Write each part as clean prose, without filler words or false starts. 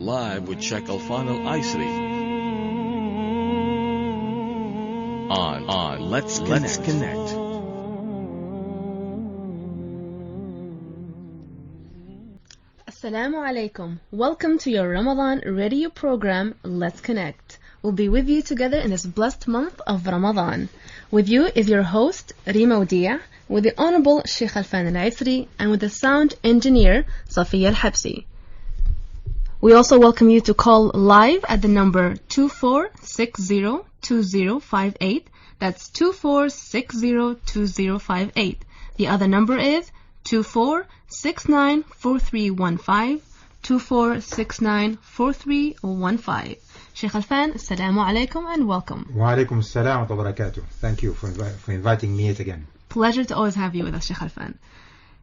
live with Sheikh Alfan Al-Aisri on Let's Connect. Assalamu alaikum. Welcome to your Ramadan radio program, Let's Connect. We'll be with you together in this blessed month of Ramadan. With you is your host, Rima Udia, with the Honorable Sheikh Alfan Al-Aisri, and with the sound engineer, Safiya Al-Habsi. We also welcome you to call live at the number 24602058. That's 24602058. The other number is 24694315, 24694315. Sheikh Alfan, Assalamu alaikum and welcome. Wa alaikum assalam wa barakatuh. Thank you for inviting me yet again. Pleasure to always have you with us, Sheikh Alfan.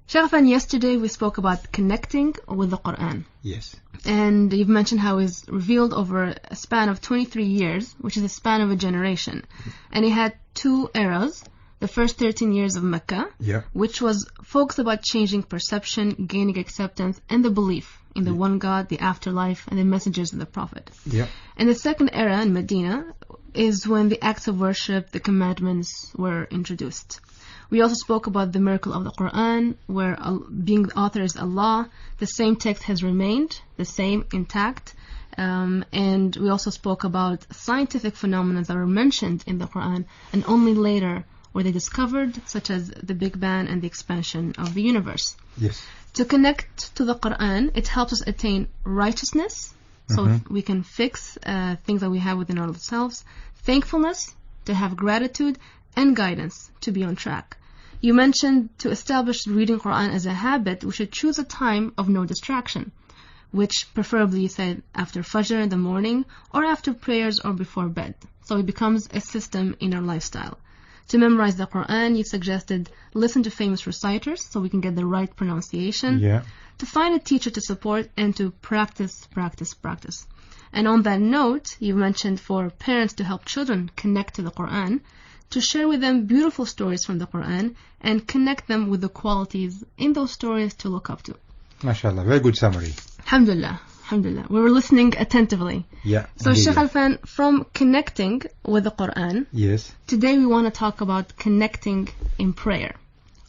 Sheikh Alfan, yesterday we spoke about connecting with the Quran. Yes. And you've mentioned how it's revealed over a span of 23 years, which is the span of a generation. And it had two eras. The first 13 years of Mecca, which was focused about changing perception, gaining acceptance, and the belief in the one God, the afterlife, and the messengers of the Prophet. And the second era in Medina is when the acts of worship, the commandments were introduced. We also spoke about the miracle of the Quran, where being the author is Allah. The same text has remained, the same intact. And we also spoke about scientific phenomena that were mentioned in the Quran, and only later were they discovered, such as the Big Bang and the expansion of the universe. Yes. To connect to the Quran, it helps us attain righteousness, so we can fix things that we have within ourselves, thankfulness, to have gratitude, and guidance, to be on track. You mentioned to establish reading Quran as a habit, we should choose a time of no distraction, which preferably you said after Fajr in the morning, or after prayers or before bed. So it becomes a system in our lifestyle. To memorize the Quran, you suggested listen to famous reciters so we can get the right pronunciation. To find a teacher to support, and to practice. And on that note, you mentioned for parents to help children connect to the Quran, to share with them beautiful stories from the Quran, and connect them with the qualities in those stories to look up to. MashaAllah, very good summary. Alhamdulillah. We were listening attentively. So Sheikh Alfan, from connecting with the Quran, today we want to talk about connecting in prayer.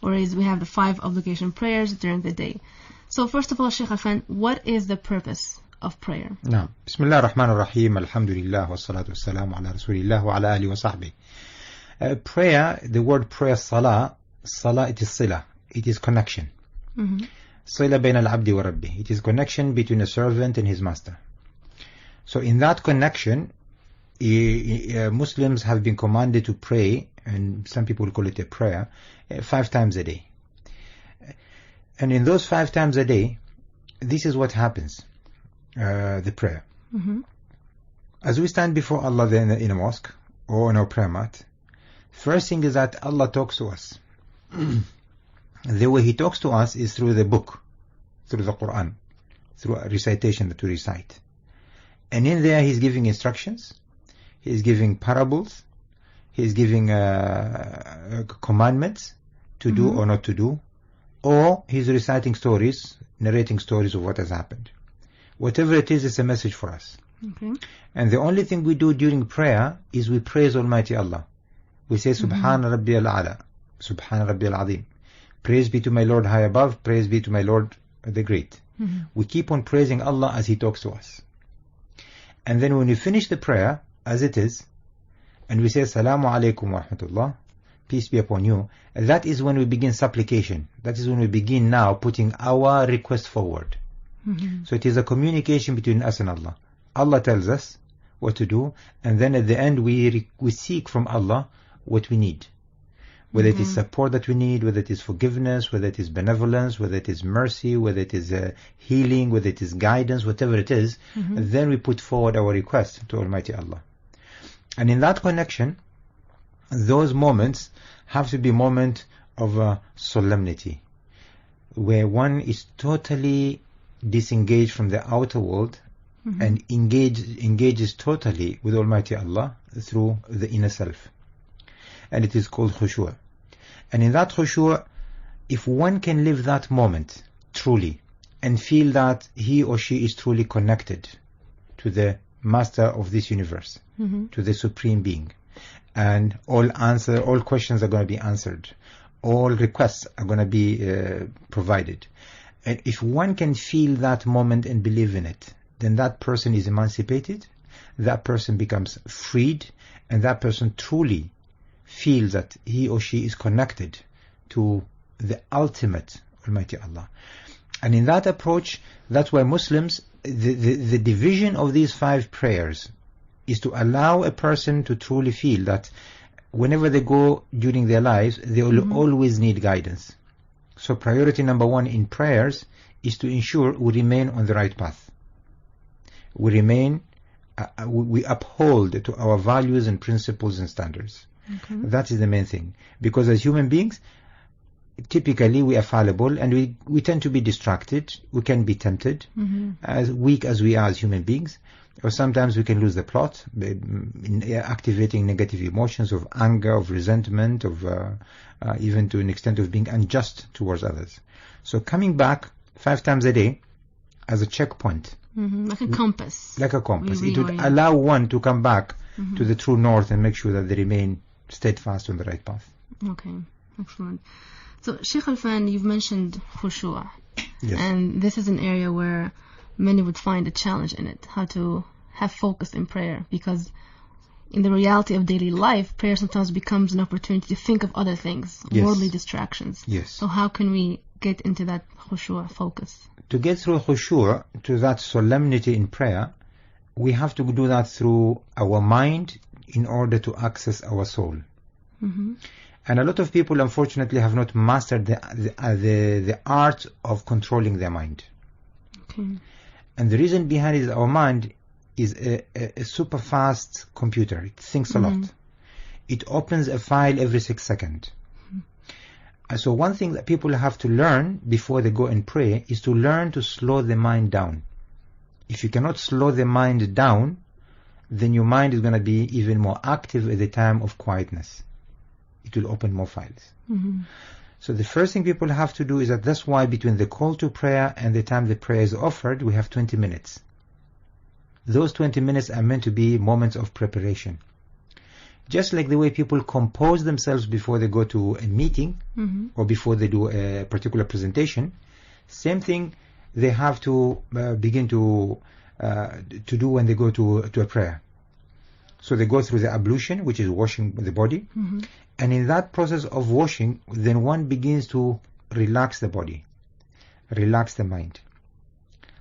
Whereas we have the 5 obligation prayers during the day. So first of all, Sheikh Alfan, what is the purpose of prayer? Bismillah ar-Rahman ar-Rahim, alhamdulillah, wa salatu wassalamu ala rasulillah wa ala alihi wa sahbihi. Prayer, the word prayer, salah, it is sila, it is connection. Sila bain al-abdi wa rabbi. It is connection between a servant and his master. So in that connection, Muslims have been commanded to pray, and some people call it a prayer, 5 times a day. And in those 5 times a day, this is what happens, the prayer. As we stand before Allah in a mosque or in our prayer mat, first thing is that Allah talks to us. The way He talks to us is through the book, through the Quran, through a recitation that we recite. And in there He's giving instructions, He's giving parables, He's giving commandments to do or not to do, or He's reciting stories, narrating stories of what has happened. Whatever it is, it's a message for us. And the only thing we do during prayer is we praise Almighty Allah. We say Subhana Rabbiyal A'la, Subhana Rabbiyal Azim. Praise be to my Lord high above, praise be to my Lord the great. We keep on praising Allah as He talks to us. And then when we finish the prayer, as it is, and we say Assalamu alaikum wa rahmatullah, peace be upon you, that is when we begin supplication. That is when we begin now putting our request forward. So it is a communication between us and Allah. Allah tells us what to do, and then at the end we seek from Allah what we need. Whether it is support that we need, whether it is forgiveness, whether it is benevolence, whether it is mercy, whether it is healing, whether it is guidance, whatever it is, then we put forward our request to Almighty Allah. And in that connection, those moments have to be moments of solemnity, where one is totally disengaged from the outer world and engages totally with Almighty Allah through the inner self. And it is called khushu'. And in that khushu', if one can live that moment truly, and feel that he or she is truly connected to the master of this universe, to the supreme being, and all questions are going to be answered, all requests are going to be provided. And if one can feel that moment and believe in it, then that person is emancipated, that person becomes freed, and that person truly feels that he or she is connected to the ultimate Almighty Allah. And in that approach, that's why Muslims, the division of these 5 prayers is to allow a person to truly feel that whenever they go during their lives, they will always need guidance. So priority number 1 in prayers is to ensure we remain on the right path. We remain, we uphold to our values and principles and standards. That is the main thing. Because as human beings, typically we are fallible and we tend to be distracted. We can be tempted, as weak as we are as human beings. Or sometimes we can lose the plot, activating negative emotions of anger, of resentment, of even to an extent of being unjust towards others. So coming back 5 times a day as a checkpoint. Like a compass. Like a compass. It would allow one to come back to the true north and make sure that they remain steadfast on the right path. Okay, excellent. So Sheikh Alfan, you've mentioned khushu'. Yes. And this is an area where many would find a challenge in it, how to have focus in prayer, because in the reality of daily life, prayer sometimes becomes an opportunity to think of other things, worldly distractions. Yes. So how can we get into that khushu' focus? To get through khushu', to that solemnity in prayer, we have to do that through our mind in order to access our soul. And a lot of people, unfortunately, have not mastered the art of controlling their mind. Okay. And the reason behind it is our mind is a super fast computer. It thinks a lot. It opens a file every 6 seconds. So one thing that people have to learn before they go and pray is to learn to slow the mind down. If you cannot slow the mind down, then your mind is going to be even more active at the time of quietness. It will open more files. So the first thing people have to do is that's why between the call to prayer and the time the prayer is offered, we have 20 minutes. Those 20 minutes are meant to be moments of preparation. Just like the way people compose themselves before they go to a meeting or before they do a particular presentation, same thing they have to begin to do when they go to a prayer. So they go through the ablution, which is washing the body. And in that process of washing, then one begins to relax the body, relax the mind.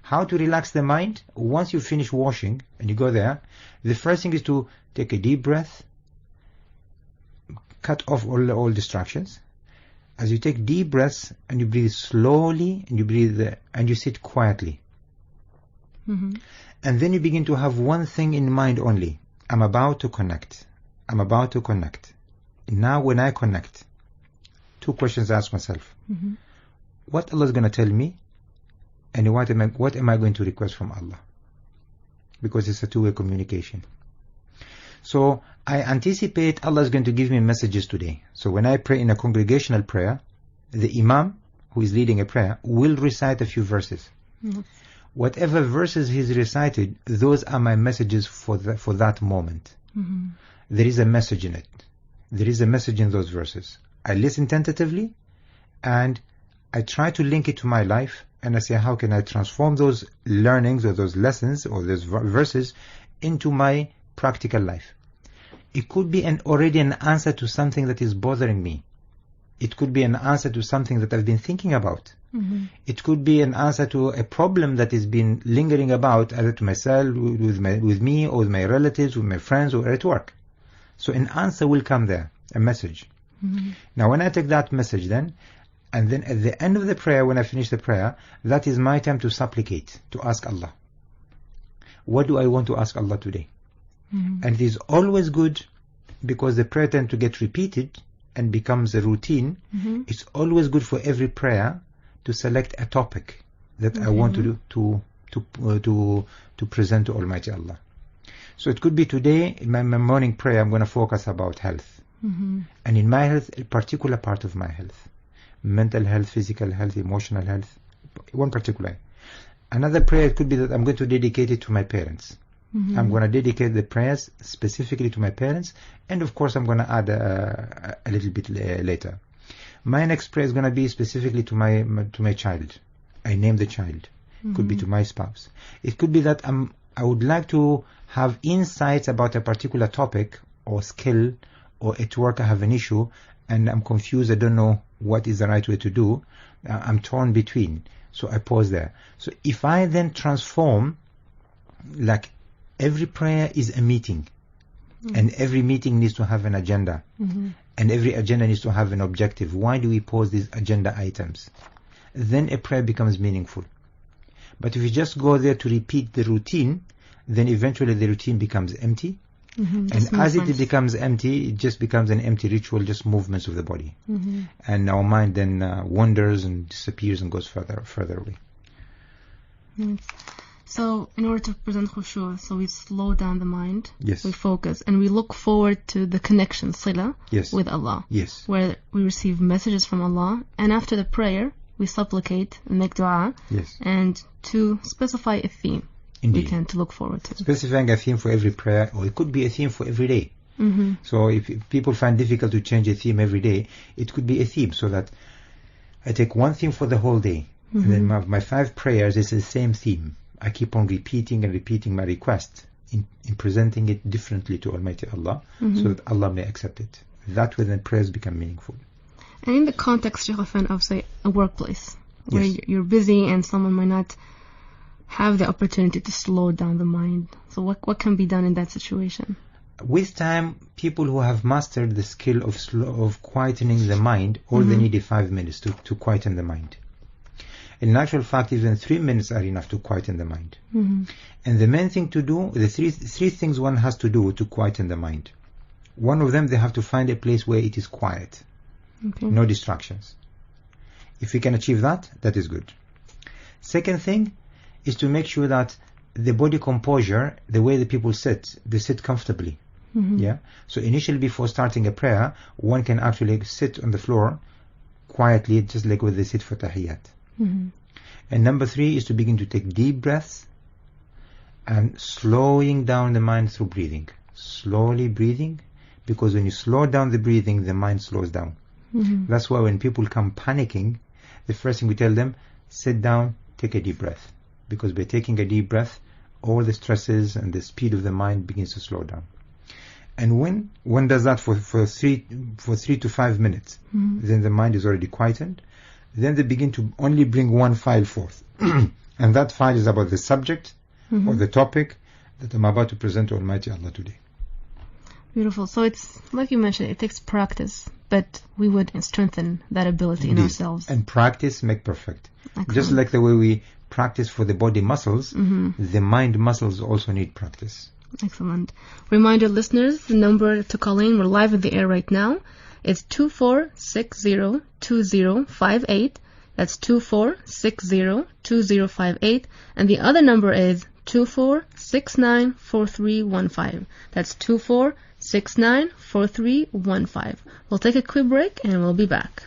How to relax the mind? Once you finish washing and you go there, the first thing is to take a deep breath, cut off all distractions. As you take deep breaths and you breathe slowly and you breathe and you sit quietly. And then you begin to have one thing in mind only. I'm about to connect. I'm about to connect. Now when I connect, 2 questions I ask myself. What Allah is going to tell me, and what am I going to request from Allah? Because it's a 2-way communication. So I anticipate Allah is going to give me messages today. So when I pray in a congregational prayer, the Imam who is leading a prayer will recite a few verses. Whatever verses he's recited, those are my messages for that moment. There is a message in it. There is a message in those verses. I listen tentatively and I try to link it to my life, and I say, how can I transform those learnings or those lessons or those verses into my practical life? It could be already an answer to something that is bothering me. It could be an answer to something that I've been thinking about. It could be an answer to a problem that has been lingering about, either to myself, with me, or with my relatives, with my friends, or at work. So an answer will come there, a message. Now when I take that message then, and then at the end of the prayer, when I finish the prayer, that is my time to supplicate, to ask Allah. What do I want to ask Allah today? And it is always good, because the prayer tends to get repeated and becomes a routine. It's always good for every prayer to select a topic that I want to do to present to Almighty Allah. So it could be today, in my morning prayer, I'm going to focus about health. And in my health, a particular part of my health. Mental health, physical health, emotional health, one particular. Another prayer, it could be that I'm going to dedicate it to my parents. I'm going to dedicate the prayers specifically to my parents, and of course I'm going to add a little bit later. My next prayer is going to be specifically to my child. I name the child. Could be to my spouse. It could be that I would like to have insights about a particular topic or skill, or at work I have an issue and I'm confused. I don't know what is the right way to do. I'm torn between. So I pause there. So if I then transform, like every prayer is a meeting, and every meeting needs to have an agenda, and every agenda needs to have an objective. Why do we pose these agenda items? Then a prayer becomes meaningful. But if you just go there to repeat the routine, then eventually the routine becomes empty. And as it becomes empty, it just becomes an empty ritual, just movements of the body. And our mind then wanders and disappears and goes further away. So in order to present khushu', so we slow down the mind, Yes. we focus, and we look forward to the connection, sila, Yes. with Allah, Yes. where we receive messages from Allah, and after the prayer, we supplicate and make dua, Yes. and to specify a theme Indeed. we can to look forward to. Specifying a theme for every prayer, or it could be a theme for every day. So if people find difficult to change a theme every day, it could be a theme, so that I take one theme for the whole day, and then my 5 prayers is the same theme. I keep on repeating and repeating my request in presenting it differently to Almighty Allah, so that Allah may accept it. That way then prayers become meaningful. And in the context, Sheikh Afan, of say a workplace where Yes. you're busy and someone might not have the opportunity to slow down the mind. So what can be done in that situation? With time, people who have mastered the skill of quietening the mind, all they need is 5 minutes to quieten the mind. In actual fact, even 3 minutes are enough to quieten the mind. And the main thing to do, the three things one has to do to quieten the mind. One of them, they have to find a place where it is quiet. Okay. No distractions. If we can achieve that, that is good. Second thing is to make sure that the body composure, the way the people sit, they sit comfortably. Yeah. So initially, before starting a prayer, one can actually sit on the floor quietly, just like when they sit for tahiyyat. And number 3 is to begin to take deep breaths and slowing down the mind through breathing. Slowly breathing, because when you slow down the breathing, the mind slows down. That's why when people come panicking, the first thing we tell them, sit down, take a deep breath. Because by taking a deep breath, all the stresses and the speed of the mind begins to slow down. And when one does that for 3 to 5 minutes, then the mind is already quietened. Then they begin to only bring one file forth. And that file is about the subject or the topic that I'm about to present to Almighty Allah today. Beautiful. So it's, like you mentioned, it takes practice, but we would strengthen that ability in ourselves. And practice make perfect. Excellent. Just like the way we practice for the body muscles, the mind muscles also need practice. Excellent. Reminder, listeners, the number to call in, we're live in the air right now. It's 24602058. That's 24602058. And the other number is 24694315. That's 24694315. We'll take a quick break and we'll be back.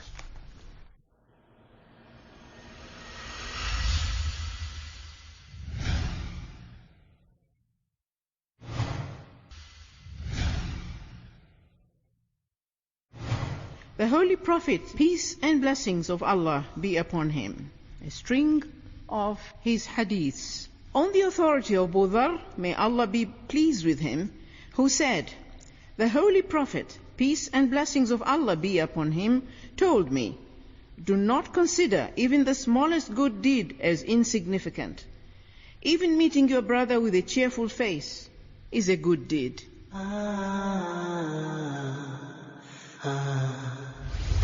The Holy Prophet, peace and blessings of Allah be upon him, a string of his hadiths. On the authority of Abu Dharr, may Allah be pleased with him, who said, the Holy Prophet, peace and blessings of Allah be upon him, told me, do not consider even the smallest good deed as insignificant. Even meeting your brother with a cheerful face is a good deed.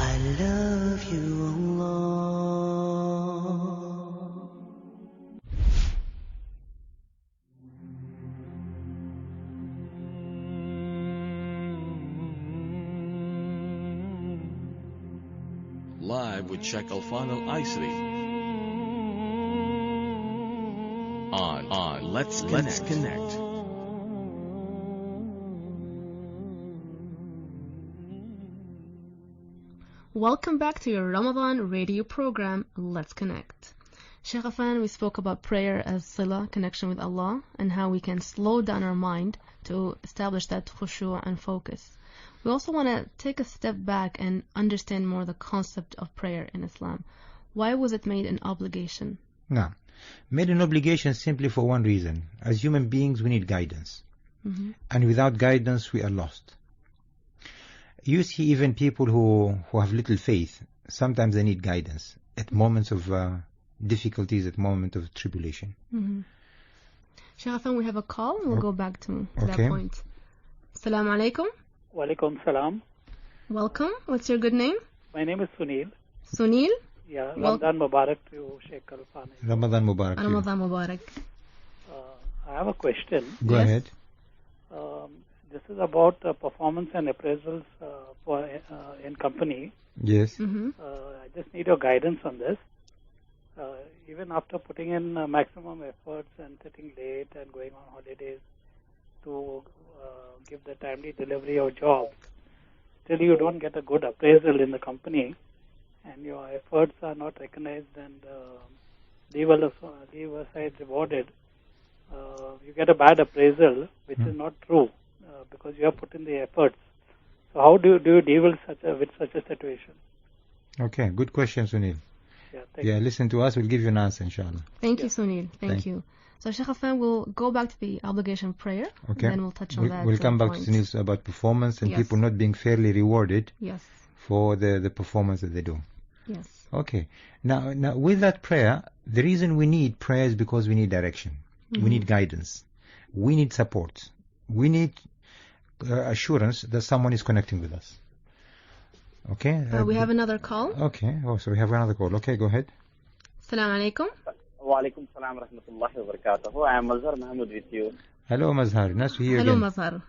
I love you, Allah. Live with Sheikh Alfan Al-Aisri on Let's Connect. Welcome back to your Ramadan radio program, Let's Connect. Sheikh Afan, we spoke about prayer as sila, connection with Allah, and how we can slow down our mind to establish that khushu' and focus. We also want to take a step back and understand more the concept of prayer in Islam. Why was it made an obligation? No. Made an obligation simply for one reason. As human beings, we need guidance. Mm-hmm. And without guidance, we are lost. You see even people who have little faith, sometimes they need guidance at moments of difficulties, at moments of tribulation. Mm-hmm. Sheikh Afan, we have a call. We'll go back to that Okay. point. Assalamu alaikum. Walaikum salam. Welcome. What's your good name? My name is Sunil. Sunil. Yeah, Wel- Ramadan Mubarak to Sheikh Al-Fani. Ramadan Mubarak. to you. Ramadan Mubarak. I have a question. Go Yes. ahead. This is about performance and appraisals for in company. Yes. Mm-hmm. I just need your guidance on this. Even after putting in maximum efforts and sitting late and going on holidays to give the timely delivery of jobs, still you don't get a good appraisal in the company, and your efforts are not recognized and leave aside rewarded. You get a bad appraisal, which is not true because you have put in the efforts. So how do you deal with such a situation? Okay, good question, Sunil. Yeah, thank you. Yeah, listen to us. We'll give you an answer, inshallah. Thank you, Sunil. Thank Thank- you. So, Sheikh Afan, we'll go back to the obligation prayer. Okay. And then we'll touch on that. We'll come back point. to Sunil about performance and Yes. people not being fairly rewarded Yes. for the performance that they do. Yes. Okay. Now, with that prayer, the reason we need prayer is because we need direction. We need guidance. We need support. We need assurance that someone is connecting with us. Okay? We have another call. Okay. Oh, so we have another call. Okay, go ahead. Assalamu alaikum. Walaikum salam wa rahmatullahi wa barakatuhu. I am Mazhar Mahmood with you. Hello, Mazhar. Nice to hear you Hello, again. Mazhar.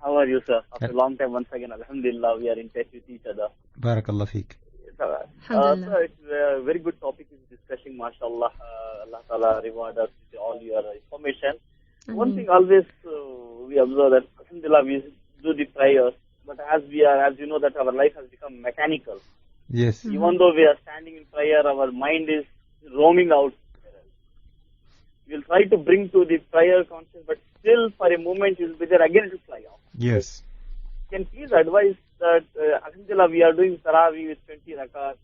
How are you, sir? After a long time, once again, alhamdulillah, we are in touch with each other. Barakallah feek. Alhamdulillah. So it's a very good topic is discussing, mashallah. Allah Ta'ala reward us with all your information. One thing always we observe that, alhamdulillah, we do the prayers, but as you know, that our life has become mechanical. Yes. Even though we are standing in prayer, our mind is roaming out. We'll try to bring to the prayer conscious, but still for a moment you'll be there again to fly off. Yes. Can please advise that, alhamdulillah, we are doing Tarawih with 20 rakat,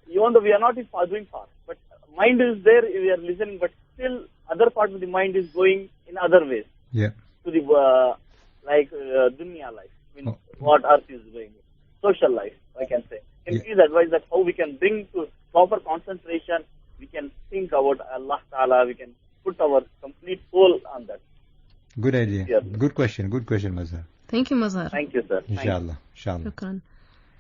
even though we are not doing fast, but mind is there, we are listening, but still other part of the mind is going in other ways Yeah. to the, dunya life, Oh. what earth is doing, social life, I can say. Can Yeah. please advise that how we can bring to proper concentration, we can think about Allah Ta'ala, we can put our complete soul on that. Good idea. Yeah. Good question, Mazhar. Thank you, Mazhar. Thank you, sir. Thank you. Inshallah. Inshallah. Shukran.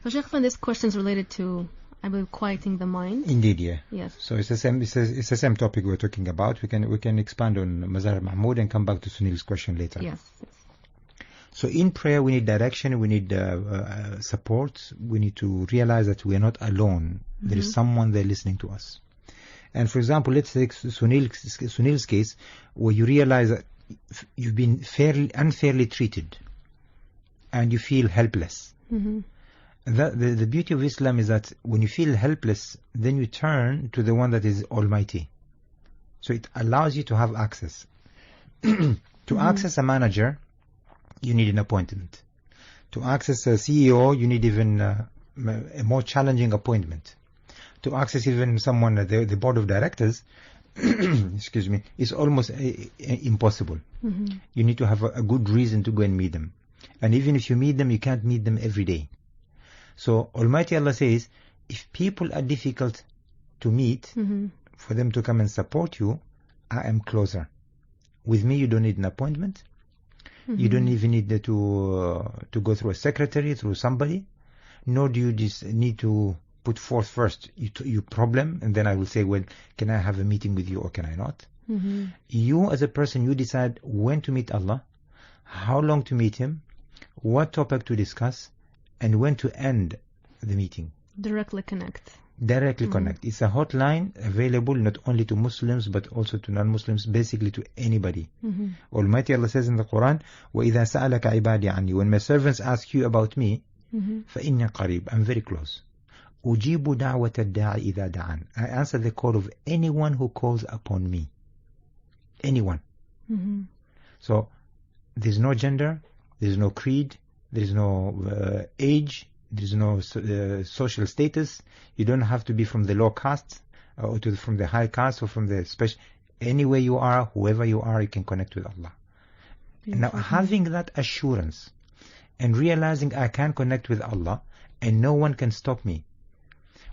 So, Sheikh Afan, this question is related to, I believe, quieting the mind. Indeed, yeah. Yes. So it's the same topic we're talking about. We can expand on Mazhar Mahmood and come back to Sunil's question later. Yes. So in prayer we need direction, we need support, we need to realize that we are not alone. There is someone there listening to us. And for example, let's take Sunil's case, where you realize that you've been unfairly treated and you feel helpless. Mm-hmm. The beauty of Islam is that when you feel helpless, then you turn to the one that is Almighty. So it allows you to have access. To access a manager, you need an appointment. To access a CEO, you need even a more challenging appointment. To access even someone at the board of directors, excuse me, is almost impossible. Mm-hmm. You need to have a good reason to go and meet them. And even if you meet them, you can't meet them every day. So Almighty Allah says, if people are difficult to meet, for them to come and support you, I am closer. With me, you don't need an appointment. You don't even need to go through a secretary, through somebody. Nor do you just need to put forth first your problem, and then I will say, well, can I have a meeting with you or can I not? You as a person, you decide when to meet Allah, how long to meet Him, what topic to discuss, and when to end the meeting. Directly connect. Connect. It's a hotline available not only to Muslims but also to non-Muslims, basically to anybody. Almighty Allah says in the Quran, وَإِذَا سَأَلَكَ عِبَادِي عَنِّي, when my servants ask you about me, فَإِنِّي قَرِيب, I'm very close. أجيب دعوة الداعي إذا دعان. I answer the call of anyone who calls upon me. Anyone. So there's no gender, there's no creed, there's no age, there's no social status. You don't have to be from the low caste or from the high caste or from the special. Anywhere you are, whoever you are, you can connect with Allah. Now, having that assurance and realizing I can connect with Allah and no one can stop me,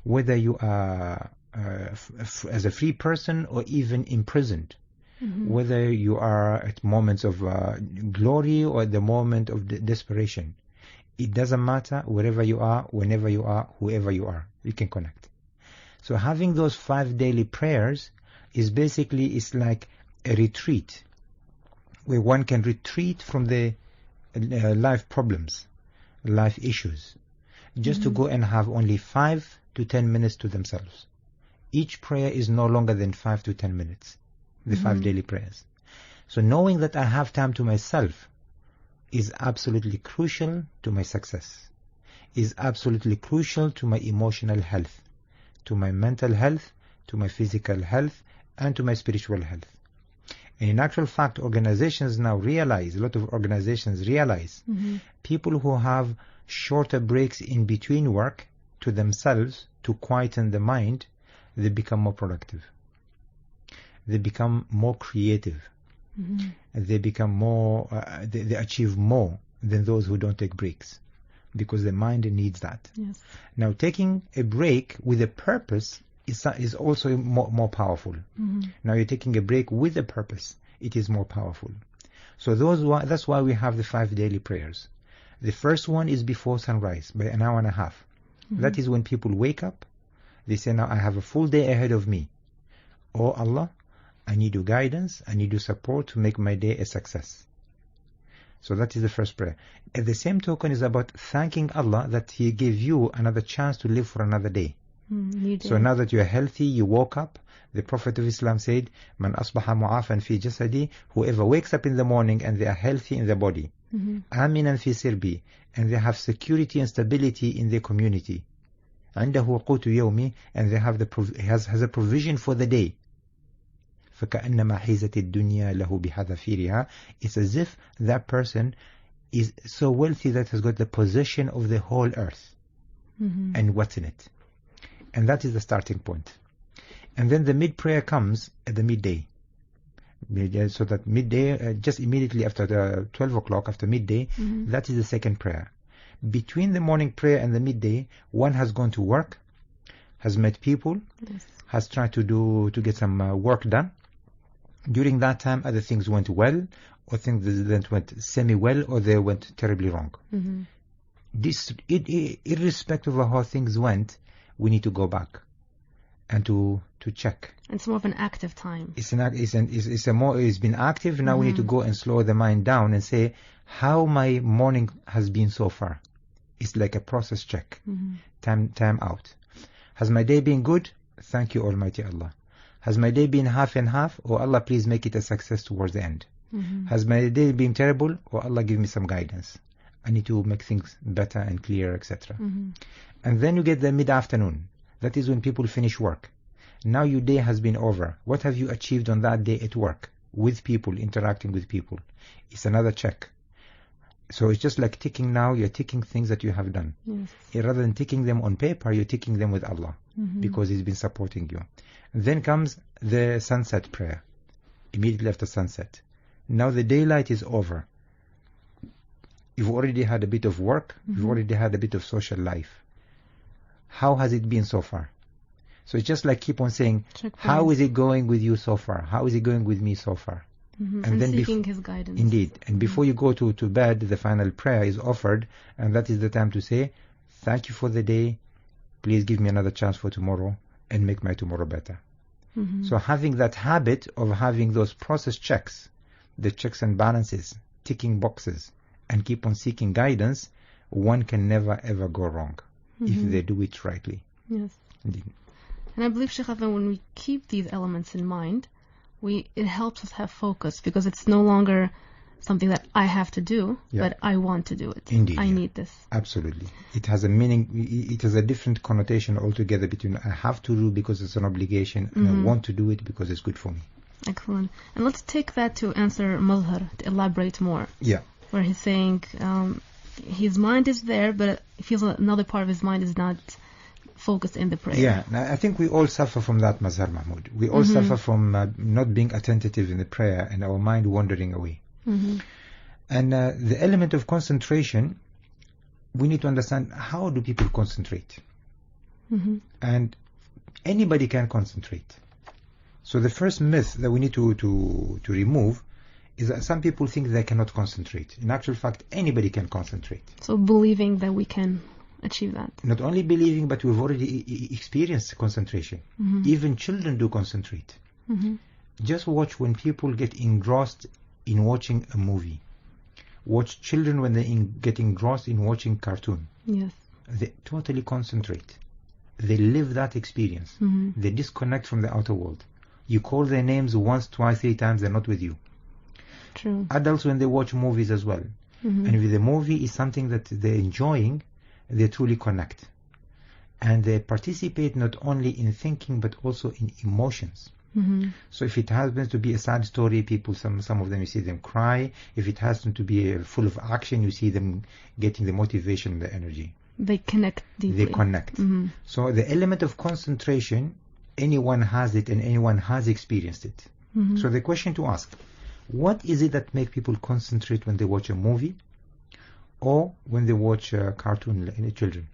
whether you are as a free person or even imprisoned, whether you are at moments of glory or at the moment of desperation, it doesn't matter. Wherever you are, whenever you are, whoever you are, you can connect. So having those 5 daily prayers is basically, it's like a retreat where one can retreat from the life problems, life issues, just to go and have only 5 to 10 minutes to themselves. Each prayer is no longer than 5 to 10 minutes, the 5 daily prayers. So knowing that I have time to myself is absolutely crucial to my success, is absolutely crucial to my emotional health, to my mental health, to my physical health, and to my spiritual health. And in actual fact, organizations now realize, a lot of organizations realize, people who have shorter breaks in between work to themselves to quieten the mind, they become more productive. They become more creative. They become more, they achieve more than those who don't take breaks, because the mind needs that. Yes. Now, taking a break with a purpose is also more powerful. Now you're taking a break with a purpose. It is more powerful. So that's why we have the 5 daily prayers. The first one is before sunrise by an hour and a half. That is when people wake up. They say, now I have a full day ahead of me. Oh Allah, I need your guidance. I need your support to make my day a success. So that is the first prayer. At the same token is about thanking Allah that He gave you another chance to live for another day. So now that you are healthy, you woke up. The Prophet of Islam said, "Man asbaha mu'afan fi jasadi," whoever wakes up in the morning and they are healthy in their body, aminan fi sirbi, and they have security and stability in their community, عنده قوت يومي, and they have has a provision for the day. فكأنما حيزت الدنيا له بحذافيرها. It's as if that person is so wealthy that has got the possession of the whole earth and what's in it. And that is the starting point. And then the mid-prayer comes at the midday. So that midday, just immediately after the 12 o'clock, after midday, that is the second prayer. Between the morning prayer and the midday, one has gone to work, has met people, has tried to get some work done. During that time, other things went well, or things that went semi-well, or they went terribly wrong. Irrespective of how things went, we need to go back and to check. It's more of an active time. It's been active. Now we need to go and slow the mind down and say how my morning has been so far. It's like a process check. Time out. Has my day been good? Thank you, Almighty Allah. Has my day been half and half? Oh Allah, please make it a success towards the end. Has my day been terrible? Oh Allah, give me some guidance. I need to make things better and clearer, etc. And then you get the mid-afternoon. That is when people finish work. Now your day has been over. What have you achieved on that day at work? With people, interacting with people. It's another check. So it's just like ticking now, you're ticking things that you have done. Rather than ticking them on paper, you're ticking them with Allah. Because He's been supporting you. Then comes the sunset prayer. Immediately after sunset. Now the daylight is over. You've already had a bit of work. You've already had a bit of social life. How has it been so far? So it's just like keep on saying, how is it going with you so far? How is it going with me so far? And then seeking His guidance. Indeed. And before you go to bed, the final prayer is offered, and that is the time to say, thank you for the day. Please give me another chance for tomorrow and make my tomorrow better. So having that habit of having those process checks, the checks and balances, ticking boxes, and keep on seeking guidance, one can never ever go wrong if they do it rightly. Yes. Indeed. And I believe, Sheikh Afan, when we keep these elements in mind, it helps us have focus, because it's no longer something that I have to do, Yeah. but I want to do it. Indeed, I yeah. need this. Absolutely. It has a meaning, it has a different connotation altogether between I have to do because it's an obligation and I want to do it because it's good for me. Excellent. And let's take that to answer Mazhar, to elaborate more. Yeah. Where he's saying his mind is there, but he feels another part of his mind is not focused in the prayer. Yeah, now, I think we all suffer from that, Mazhar Mahmoud. We all suffer from not being attentive in the prayer and our mind wandering away. And the element of concentration, we need to understand how do people concentrate. And anybody can concentrate. So the first myth that we need to remove is that some people think they cannot concentrate. In actual fact, anybody can concentrate. So believing that we can achieve that. Not only believing, but we've already experienced concentration. Even children do concentrate. Just watch when people get engrossed in watching a movie. Watch children when they get engrossed in watching cartoon. Yes. They totally concentrate. They live that experience. They disconnect from the outer world. You call their names once, twice, 3 times, they're not with you. True. Adults, when they watch movies as well, and if the movie is something that they're enjoying, they truly connect. And they participate not only in thinking, but also in emotions. So if it happens to be a sad story, people, some of them, you see them cry. If it happens to be full of action, you see them getting the motivation and the energy. They connect deeply. They connect. So the element of concentration, anyone has it and anyone has experienced it. So the question to ask, what is it that make people concentrate when they watch a movie or when they watch a cartoon in children?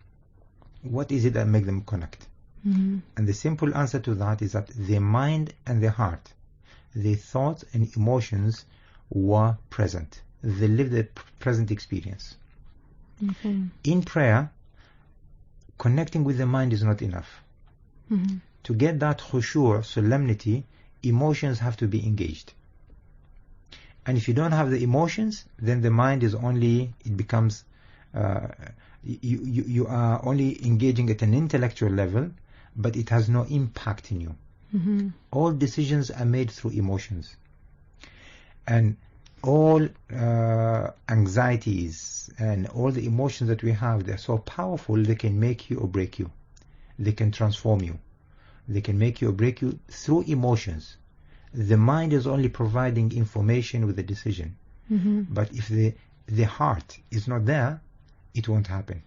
What is it that make them connect? And the simple answer to that is that their mind and their heart, their thoughts and emotions were present. They lived the present experience. In prayer, connecting with the mind is not enough. To get that khushu', solemnity, emotions have to be engaged. And if you don't have the emotions, then the mind is only, it becomes, you are only engaging at an intellectual level, but it has no impact in you. All decisions are made through emotions. And all anxieties and all the emotions that we have, they're so powerful, they can make you or break you. They can transform you. They can make you or break you through emotions. The mind is only providing information with a decision. But if the heart is not there, it won't happen.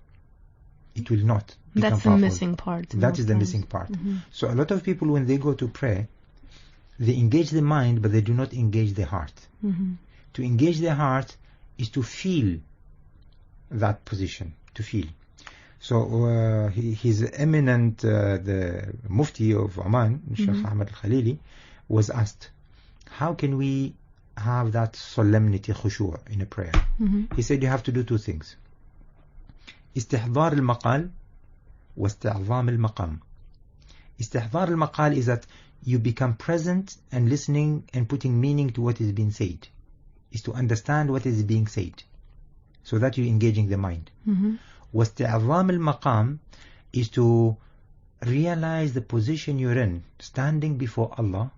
It will not become That's powerful. the missing part. That is the missing part. So a lot of people, when they go to pray, they engage the mind, but they do not engage the heart. To engage the heart is to feel that position, to feel. So his eminent, the Mufti of Oman, Sheikh Ahmed Al-Khalili, was asked, how can we have that solemnity, khushu' in a prayer? He said, you have to do 2 things. استحضار المقال واستعظام المقام. استحضار المقال is that you become present and listening and putting meaning to what is being said. Is to understand what is being said, so that you're engaging the mind. واستعظام المقام is to realize the position you're in, standing before Allah,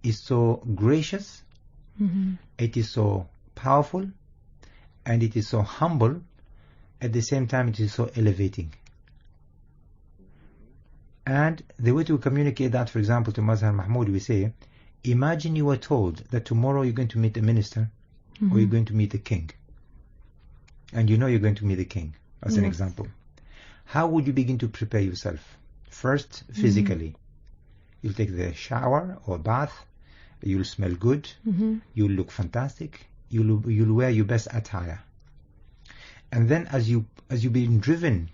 is so gracious, it is so powerful, and it is so humble. At the same time, it is so elevating. And the way to communicate that, for example, to Mazhar Mahmoud, we say, imagine you were told that tomorrow you're going to meet a minister or you're going to meet a king. And you know you're going to meet a king, as an example. How would you begin to prepare yourself? First, physically. You'll take the shower or bath. You'll smell good. You'll look fantastic. You'll wear your best attire. And then as you're being driven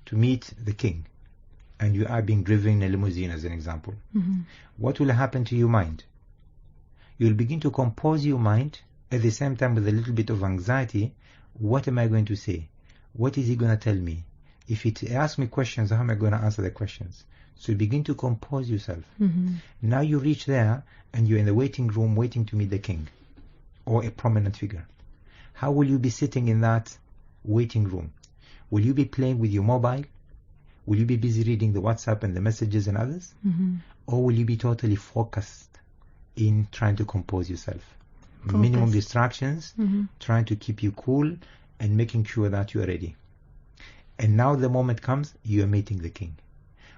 to meet the king, and you are being driven in a limousine as an example, what will happen to your mind? You'll begin to compose your mind at the same time with a little bit of anxiety. What am I going to say? What is he going to tell me? If it asks me questions, how am I going to answer the questions? So you begin to compose yourself. Now you reach there and you're in the waiting room waiting to meet the king or a prominent figure. How will you be sitting in that waiting room? Will you be playing with your mobile? Will you be busy reading the WhatsApp and the messages and others? Or will you be totally focused in trying to compose yourself? minimum distractions, trying to keep you cool and making sure that you are ready. And now the moment comes, you are meeting the king.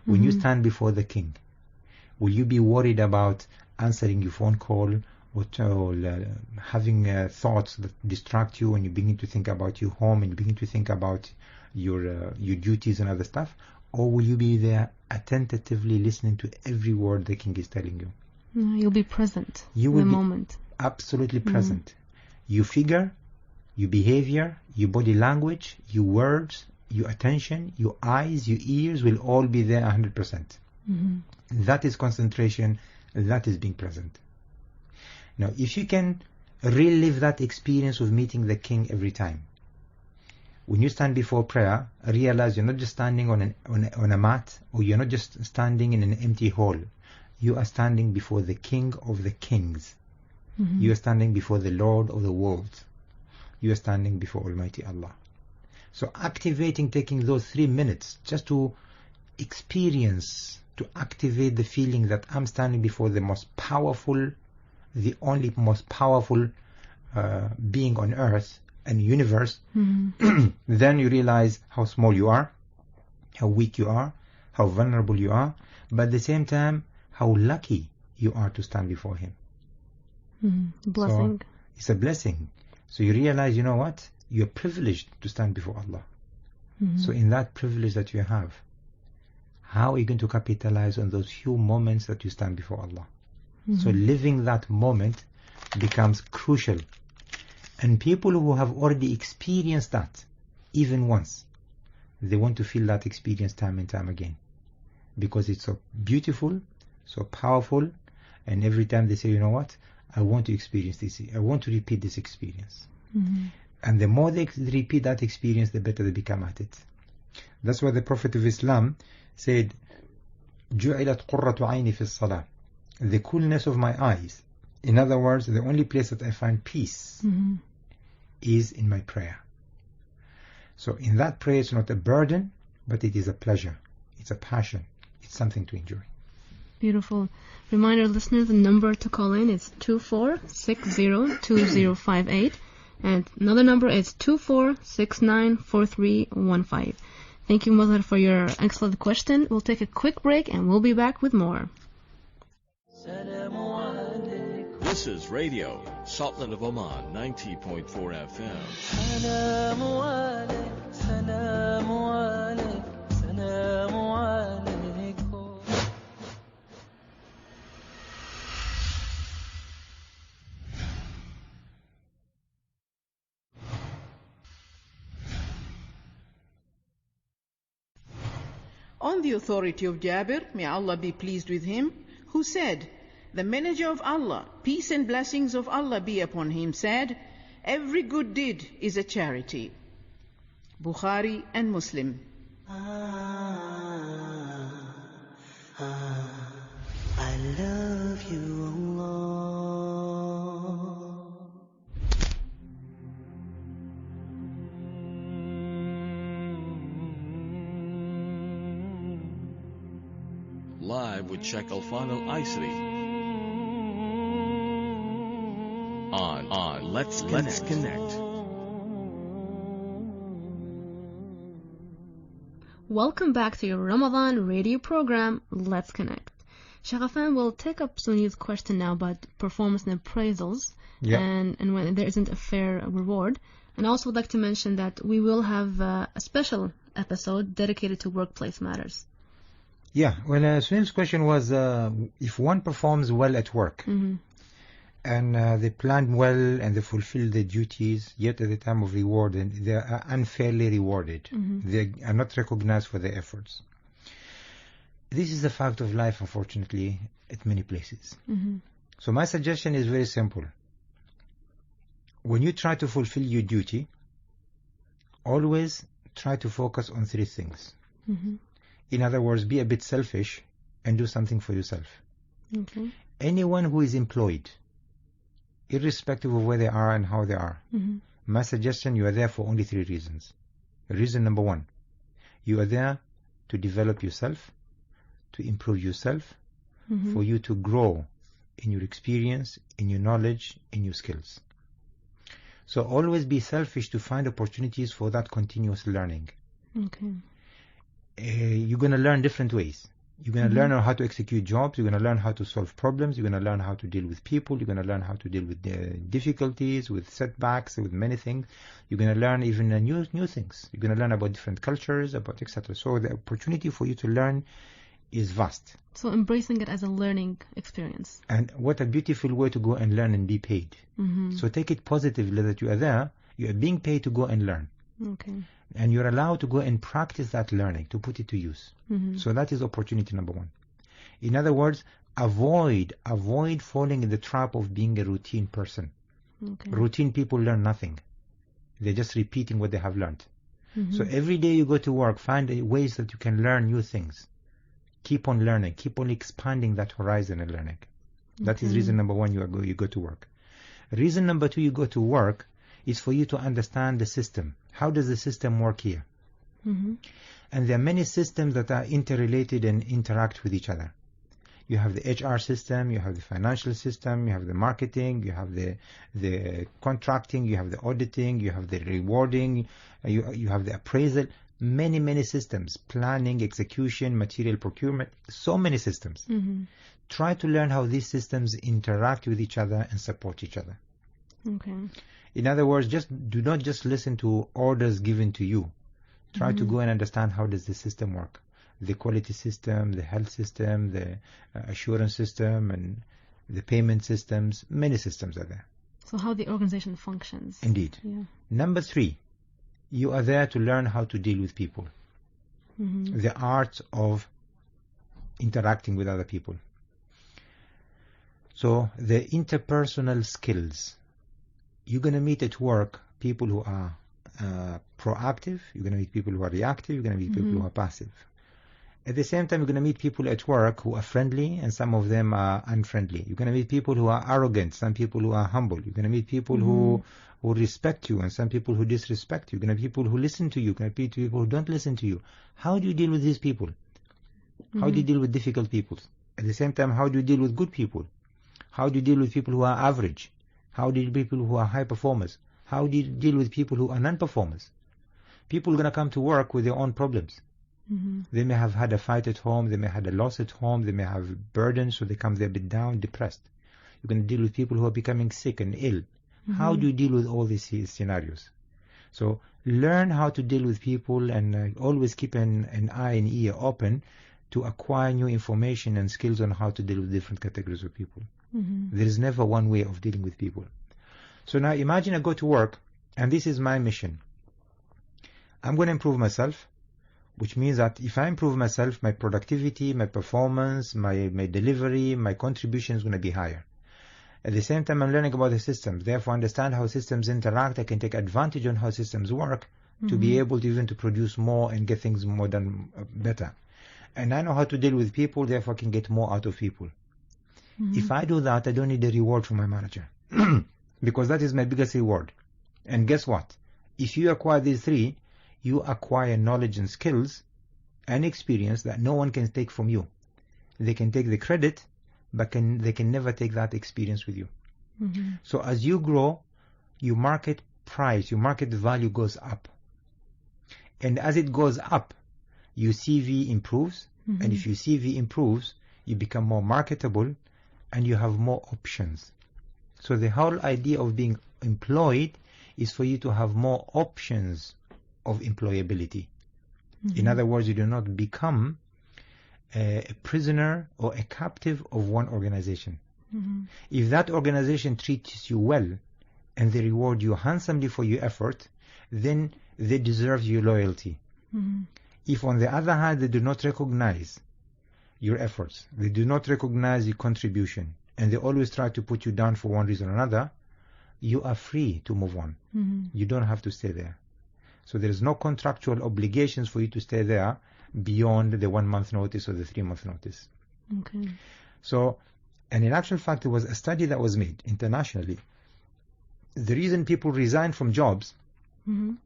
When you stand before the king, will you be worried about answering your phone call or having thoughts that distract you, and you begin to think about your home and you begin to think about your duties and other stuff? Or will you be there attentively listening to every word the king is telling you? You'll be present You in will the be moment. absolutely present. Your figure, your behavior, your body language, your words, your attention, your eyes, your ears will all be there 100%. That is concentration, that is being present. Now, if you can relive that experience of meeting the king every time, when you stand before prayer, realize you're not just standing on a mat, or you're not just standing in an empty hall. You are standing before the King of the Kings. You are standing before the Lord of the world. You are standing before Almighty Allah. So taking those 3 minutes just to experience, to activate the feeling that I'm standing before the most powerful, the only most powerful being on earth and universe, then you realize how small you are, how weak you are, how vulnerable you are, but at the same time, how lucky you are to stand before him. Blessing. So it's a blessing. So you realize, you know what? You're privileged to stand before Allah. So in that privilege that you have, how are you going to capitalize on those few moments that you stand before Allah? So living that moment becomes crucial. And people who have already experienced that, even once, they want to feel that experience time and time again. Because it's so beautiful, so powerful, and every time they say, you know what, I want to experience this, I want to repeat this experience. And the more they repeat that experience, the better they become at it. That's why the Prophet of Islam said, جُعِلَتْ قُرَّةُ عَيْنِ فِي الصَّلَاةِ, the coolness of my eyes. In other words, the only place that I find peace is in my prayer. So in that prayer, it's not a burden, but it is a pleasure. It's a passion. It's something to enjoy. Beautiful. Reminder, listeners, the number to call in is 24602058. And another number is 24694315. Thank you, Mazhar, for your excellent question. We'll take a quick break and we'll be back with more. This is Radio, Sultan of Oman, 90.4 FM. On the authority of Jabir, may Allah be pleased with him, who said, the manager of Allah, peace and blessings of Allah be upon him, said, every good deed is a charity. Bukhari and Muslim. I love you, Allah. Live with Sheikh Alfan Al-Aisri. On Let's Connect. Welcome back to your Ramadan radio program, Let's Connect. Sheikh Alfan will take up Sunni's question now about performance and appraisals, and when there isn't a fair reward. And also would like to mention that we will have a special episode dedicated to workplace matters. Yeah, well, Sunil's question was if one performs well at work, and they plan well and they fulfill their duties, yet at the time of reward, and they are unfairly rewarded. They are not recognized for their efforts. This is a fact of life, unfortunately, at many places. So my suggestion is very simple. When you try to fulfill your duty, always try to focus on 3 things. In other words, be a bit selfish and do something for yourself. Anyone who is employed, irrespective of where they are and how they are, my suggestion, you are there for only 3 reasons. Reason number 1, you are there to develop yourself, to improve yourself, for you to grow in your experience, in your knowledge, in your skills. So always be selfish to find opportunities for that continuous learning. Okay. You're going to learn different ways. You're going to learn how to execute jobs. You're going to learn how to solve problems. You're going to learn how to deal with people. You're going to learn how to deal with difficulties, with setbacks, with many things. You're going to learn even new things. You're going to learn about different cultures, about etc. So the opportunity for you to learn is vast. So embracing it as a learning experience. And what a beautiful way to go and learn and be paid. So take it positively that you are there. You are being paid to go and learn. Okay. And you're allowed to go and practice that learning, to put it to use. So that is opportunity number one. In other words, avoid falling in the trap of being a routine person. Okay. Routine people learn nothing. They're just repeating what they have learned. So every day you go to work, find ways that you can learn new things. Keep on learning. Keep on expanding that horizon and learning. That is reason number one, you go to work. Reason number two, you go to work is for you to understand the system. How does the system work here? And there are many systems that are interrelated and interact with each other. You have the HR system, you have the financial system, you have the marketing, you have the contracting, you have the auditing, you have the rewarding, you have the appraisal. Many systems, planning, execution, material procurement, so many systems. Try to learn how these systems interact with each other and support each other. Okay. In other words, do not just listen to orders given to you. Try to go and understand how does the system work. The quality system, the health system, the assurance system, and the payment systems. Many systems are there. So how the organization functions. Indeed. Yeah. Number three, you are there to learn how to deal with people. The art of interacting with other people. So the interpersonal skills. You're going to meet at work people who are proactive. You're going to meet people who are reactive. You're going to meet people who are passive. At the same time, you're going to meet people at work who are friendly, and some of them are unfriendly. You're going to meet people who are arrogant, some people who are humble. You're going to meet people who respect you, and some people who disrespect you. You're going to meet people who listen to you. You're going to meet people who don't listen to you. How do you deal with these people? How do you deal with difficult people? At the same time, how do you deal with good people? How do you deal with people who are average? How do you deal with people who are high performers? How do you deal with people who are non-performers? People are going to come to work with their own problems. They may have had a fight at home, they may have had a loss at home, they may have burdens, so they come there a bit down, depressed. You're going to deal with people who are becoming sick and ill. How do you deal with all these scenarios? So learn how to deal with people, and always keep an eye and ear open to acquire new information and skills on how to deal with different categories of people. There is never one way of dealing with people. So now imagine I go to work, and this is my mission. I'm going to improve myself, which means that if I improve myself, my productivity, my performance, my delivery, my contribution is going to be higher. At the same time, I'm learning about the systems. Therefore, understand how systems interact. I can take advantage on how systems work to be able to even to produce more and get things more done better. And I know how to deal with people, therefore I can get more out of people. If I do that, I don't need a reward from my manager because that is my biggest reward. And guess what? If you acquire these three, you acquire knowledge and skills and experience that no one can take from you. They can take the credit, but they can never take that experience with you. So as you grow, your market price, your market value goes up. And as it goes up, your CV improves. And if your CV improves, you become more marketable and you have more options. So the whole idea of being employed is for you to have more options of employability. In other words, you do not become a prisoner or a captive of one organization. If that organization treats you well and they reward you handsomely for your effort, then they deserve your loyalty. If on the other hand they do not recognize your efforts, they do not recognize your contribution, and they always try to put you down for one reason or another, you are free to move on. You don't have to stay there. So there is no contractual obligations for you to stay there beyond the 1 month notice or the 3 month notice. Okay. So, and in actual fact, there was a study that was made internationally. The reason people resign from jobs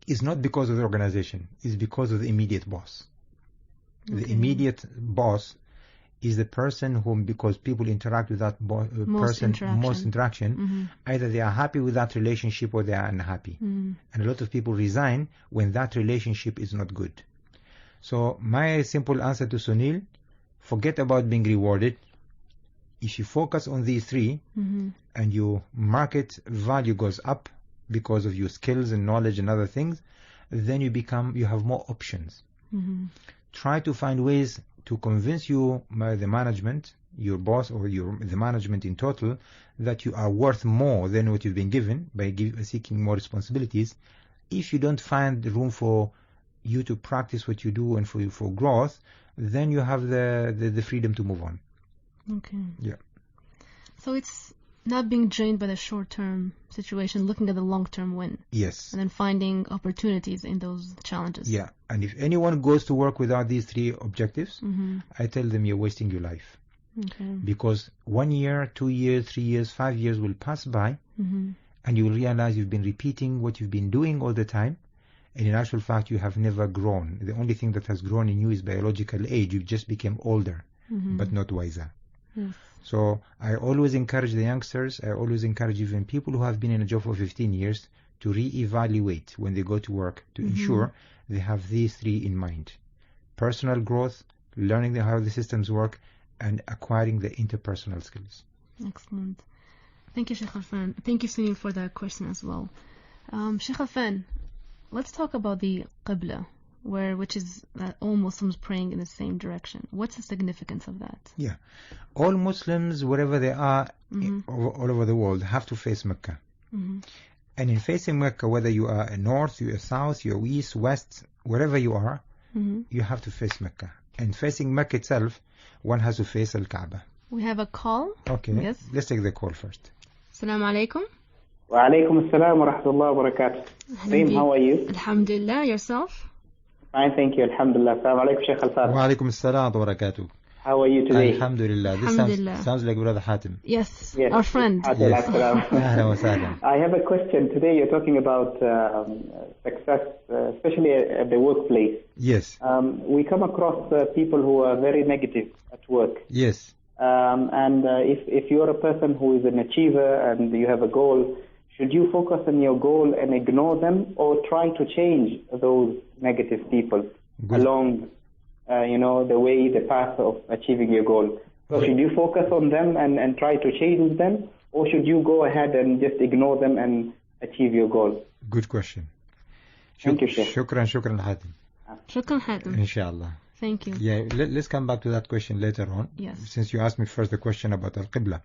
is not because of the organization, it's because of the immediate boss. The immediate boss is the person whom, because people interact with that most interaction, either they are happy with that relationship or they are unhappy. And a lot of people resign when that relationship is not good. So my simple answer to Sunil, forget about being rewarded. If you focus on these three and your market value goes up because of your skills and knowledge and other things, then you have more options. Try to find ways to convince the management, your boss or the management in total, that you are worth more than what you've been given by seeking more responsibilities. If you don't find room for you to practice what you do and for growth, then you have the freedom to move on. Okay. Yeah. So it's not being drained by the short-term situation, looking at the long-term win. Yes. And then finding opportunities in those challenges. Yeah. And if anyone goes to work without these three objectives, I tell them you're wasting your life. Okay. Because 1 year, 2 years, 3 years, 5 years will pass by, and you will realize you've been repeating what you've been doing all the time, and in actual fact you have never grown. The only thing that has grown in you is biological age. You just became older, but not wiser. Yes. So I always encourage the youngsters, I always encourage even people who have been in a job for 15 years to re-evaluate when they go to work, to ensure they have these three in mind: personal growth, learning how the systems work, and acquiring the interpersonal skills. Excellent. Thank you, Sheikh Alfan. Thank you, Sunil, for that question as well. Sheikh Alfan, let's talk about the Qibla, which is all Muslims praying in the same direction. What's the significance of that? Yeah. All Muslims, wherever they are, all over the world, have to face Mecca. And in facing Mecca, whether you are north, you are south, you are east, west, wherever you are, you have to face Mecca. And facing Mecca itself, one has to face Al-Kaaba. We have a call. Okay. Yes. Let's take the call first. Assalamu alaikum. Wa alaikum assalam wa rahmatullahi wa barakatuh. Reem, how are you? Alhamdulillah. Yourself? Fine, thank you. Alhamdulillah. Assalamu alaikum, Sheikh Alfan. Wa alaikum assalam wa barakatuh. How are you today? Alhamdulillah. This sounds like Brother Hatim. Yes. Our friend. Yes. I have a question. Today you're talking about success, especially at the workplace. Yes. We come across people who are very negative at work. Yes. And if you're a person who is an achiever and you have a goal, should you focus on your goal and ignore them, or try to change those negative people along the path of achieving your goal? So should you focus on them and try to change them, or should you go ahead and just ignore them and achieve your goal? Good question. Thank you, Sheikh. Shukran Hatim. Shukran Hatim. Inshallah. Thank you. Yeah, let's come back to that question later on. Yes. Since you asked me first the question about Al-Qibla.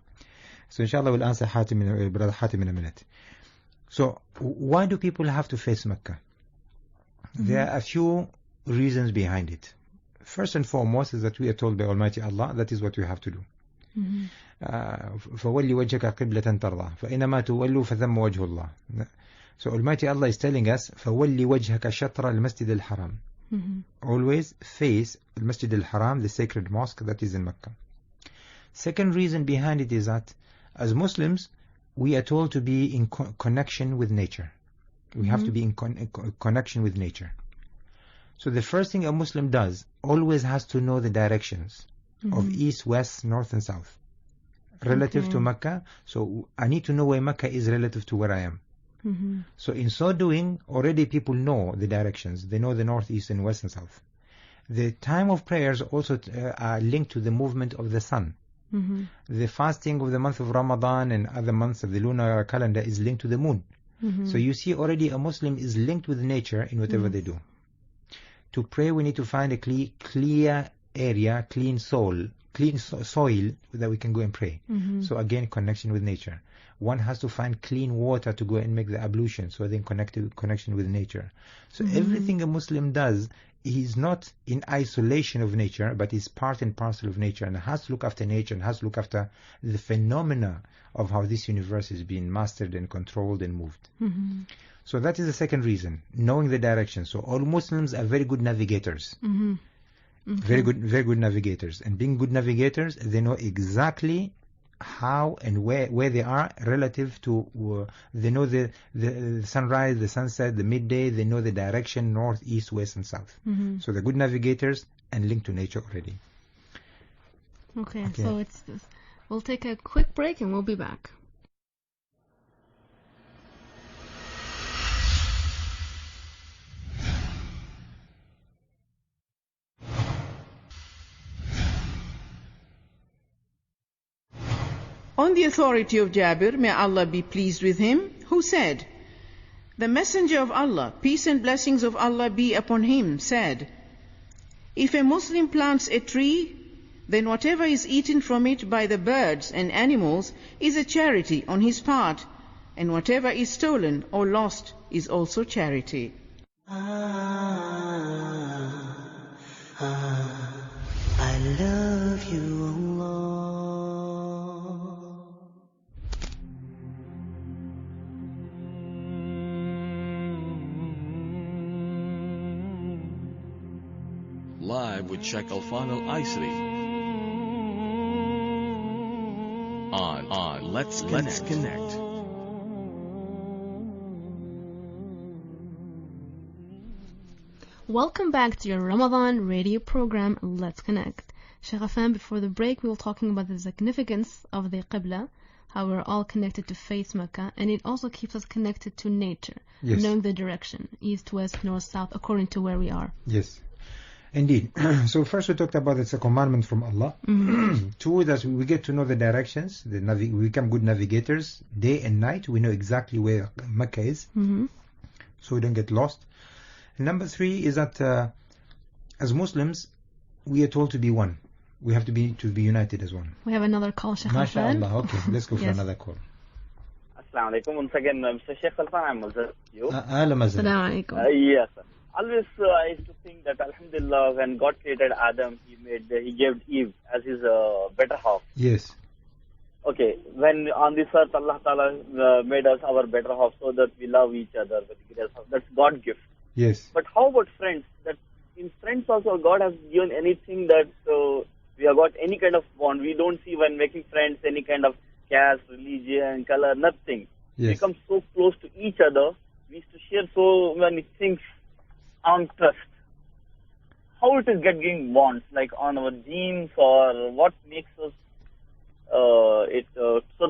So inshallah we'll answer Brother Hatim in a minute. So why do people have to face Mecca? There are a few reasons behind it. First and foremost is that we are told by Almighty Allah that is what we have to do. فَوَلِّ وَجْهَكَ قِبْلَةً تَرْضَى فَإِنَّمَا تُوَلُّوا فَثَمَّ وَجْهُ اللَّهِ. So Almighty Allah is telling us فَوَلِّ وَجْهَكَ شَطْرَ الْمَسْجِدِ الْحَرَامِ. Always face al-Masjid al-Haram, the sacred mosque that is in Mecca. Second reason behind it is that as Muslims, we are told to be in connection with nature. We have to be in connection with nature. So the first thing a Muslim does always has to know the directions of east, west, north and south relative to Mecca. So I need to know where Mecca is relative to where I am. So in so doing, already people know the directions. They know the north, east and west and south. The time of prayers also are linked to the movement of the sun. The fasting of the month of Ramadan and other months of the lunar calendar is linked to the moon. So you see already a Muslim is linked with nature in whatever they do. To pray, we need to find a clear area, clean soil that we can go and pray. So again, connection with nature. One has to find clean water to go and make the ablution, so then connection with nature. So everything a Muslim does, he's not in isolation of nature, but is part and parcel of nature, and has to look after nature and has to look after the phenomena of how this universe is being mastered and controlled and moved. So that is the second reason, knowing the direction. So all Muslims are very good navigators. Very good navigators. And being good navigators, they know exactly how and where they are relative to, they know the sunrise, the sunset, the midday, they know the direction, north, east, west and south. So they're good navigators and linked to nature already. Okay, so we'll take a quick break and we'll be back. On the authority of Jabir, may Allah be pleased with him, who said, "The Messenger of Allah, peace and blessings of Allah be upon him, said, if a Muslim plants a tree, then whatever is eaten from it by the birds and animals is a charity on his part, and whatever is stolen or lost is also charity." I love you, Allah. Live with Sheikh Alfan Al-Aisri on Let's Connect. Welcome back to your Ramadan radio program, Let's Connect. Sheikh Alfan, before the break, we were talking about the significance of the Qibla, how we're all connected to face Mecca, and it also keeps us connected to nature, knowing the direction, east, west, north, south, according to where we are. Yes. Indeed. So first we talked about it's a commandment from Allah. Two, that we get to know the directions. We become good navigators. Day and night, we know exactly where Mecca is, so we don't get lost. And number three is that as Muslims, we are told to be one. We have to be united as one. We have another call, Sheikh Alfan. MashaAllah. Okay, let's go for another call. Assalamu alaikum. Once again, Mr. Sheikh Alfan, I'm with you. Assalamu alaikum. Yes, sir. Always I used to think that Alhamdulillah, when God created Adam, He gave Eve as his better half. Yes. Okay, when on this earth Allah Ta'ala made us our better half so that we love each other with grace. That's God gift. Yes. But how about friends? That in friends also God has given anything that we have got any kind of bond. We don't see when making friends any kind of caste, religion, color, nothing. Yes. We become so close to each other. We used to share so many things on trust. How it is getting bonds, like on our genes, or what makes us so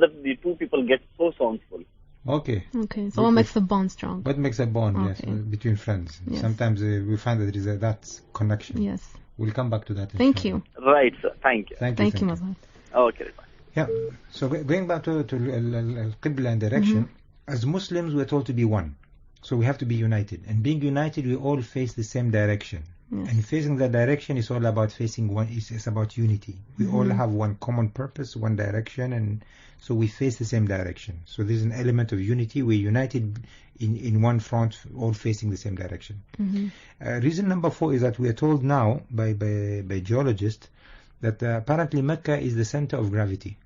that the two people get so soundful? Okay. So what makes the bond strong? What makes a bond, yes, between friends. Yes. Sometimes we find that there is that connection. Yes. We'll come back to that. Thank you. Right, sir. Thank you. Thank you, Mazhar. Okay. Yeah. So going back to Qibla and direction, as Muslims we're told to be one. So we have to be united. And being united, we all face the same direction. Yes. And facing that direction is all about facing one. It's about unity. We all have one common purpose, one direction, and so we face the same direction. So there's an element of unity. We're united in one front, all facing the same direction. Reason number 4 is that we are told now by geologists that apparently Mecca is the center of gravity.